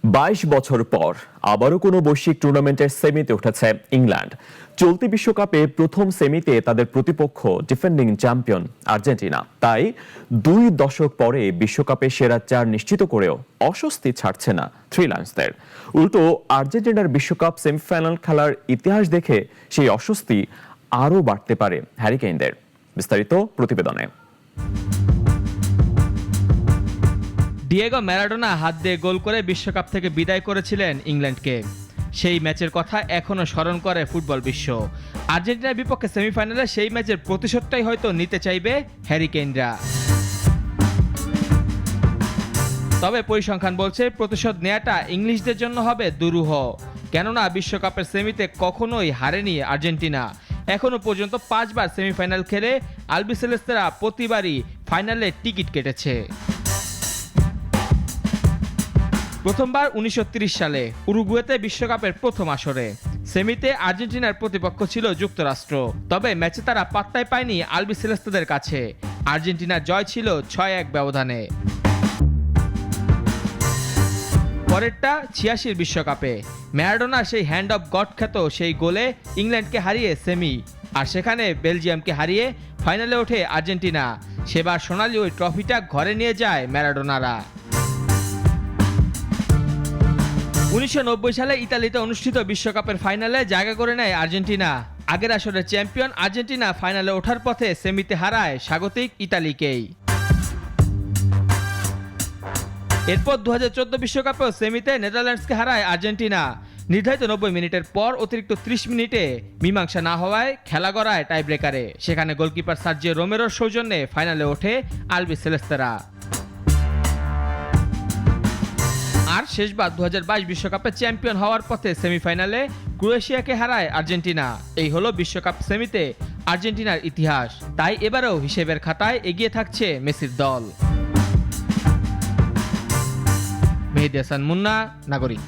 22 বছর পর আবারও কোনো বৈশ্বিক টুর্নামেন্টের সেমিতে উঠেছে ইংল্যান্ড। চলতি বিশ্বকাপে প্রথম সেমিতে তাদের প্রতিপক্ষ ডিফেন্ডিং চ্যাম্পিয়ন আর্জেন্টিনা। তাই 2 দশক পরে বিশ্বকাপে সেরা 4 নিশ্চিত করেও অস্বস্তি ছাড়ছে না থ্রি লায়ন্সদের। উল্টো আর্জেন্টিনার বিশ্বকাপ সেমিফাইনাল খেলার ইতিহাস দেখে সেই অস্বস্তি আরও বাড়তে পারে হ্যারি কেইনদের। বিস্তারিত প্রতিবেদনে। ডিয়েগো ম্যারাডোনা হাত দিয়ে গোল করে বিশ্বকাপ থেকে বিদায় করেছিলেন ইংল্যান্ডকে। সেই ম্যাচের কথা এখনও স্মরণ করে ফুটবল বিশ্ব। আর্জেন্টিনার বিপক্ষে সেমিফাইনালে সেই ম্যাচের প্রতিশোধটাই হয়তো নিতে চাইবে হ্যারি কেইনরা। তবে পরিসংখ্যান বলছে প্রতিশোধ নেওয়াটা ইংলিশদের জন্য হবে দুরূহ। কেননা বিশ্বকাপের সেমিতে কখনোই হারেনি আর্জেন্টিনা। এখনও পর্যন্ত 5 বার সেমিফাইনাল খেলে আলবিসেলেস্তেরা প্রতিবারই ফাইনালে টিকিট কেটেছে। প্রথমবার 1930 সালে উরুগুয়েতে বিশ্বকাপের প্রথম আসরে। সেমিতে আর্জেন্টিনার প্রতিপক্ষ ছিল যুক্তরাষ্ট্র। তবে ম্যাচে তারা পাত্তাই পায়নি আলবিসেলেস্তেদের কাছে। আর্জেন্টিনার জয় ছিল 6-1 ব্যবধানে। পরেরটা 86 বিশ্বকাপে ম্যারাডোনা সেই হ্যান্ড অফ গড খ্যাত সেই গোলে ইংল্যান্ডকে হারিয়ে সেমি, আর সেখানে বেলজিয়ামকে হারিয়ে ফাইনালে ওঠে আর্জেন্টিনা। সেবার সোনালি ওই ট্রফিটা ঘরে নিয়ে যায় ম্যারাডোনারা। 1990 সালে ইতালিতে অনুষ্ঠিত বিশ্বকাপের ফাইনালে জায়গা করে নেয় আর্জেন্টিনা। আগের আসরের চ্যাম্পিয়ন আর্জেন্টিনা ফাইনালে ওঠার পথে সেমিতে হারায় স্বাগতিক ইতালিকেই। এরপর 2014 বিশ্বকাপেও সেমিতে নেদারল্যান্ডসকে হারায় আর্জেন্টিনা। নির্ধারিত 90 মিনিটের পর অতিরিক্ত 30 মিনিটে মীমাংসা না হওয়ায় খেলা গড়ায় টাই ব্রেকারে। সেখানে গোলকিপার সার্জিও রোমেরোর সৌজন্যে ফাইনালে ওঠে আলবিসেলেস্তেরা। আর শেষবার 2022 বিশ্বকাপে চ্যাম্পিয়ন হওয়ার পথে সেমিফাইনালে ক্রোয়েশিয়াকে হারায় আর্জেন্টিনা। এই হলো বিশ্বকাপ সেমিতে আর্জেন্টিনার ইতিহাস। তাই এবারেও হিসেবের খাতায় এগিয়ে থাকছে মেসির দল। মেহেদী হাসান মুন্না, নাগরিক।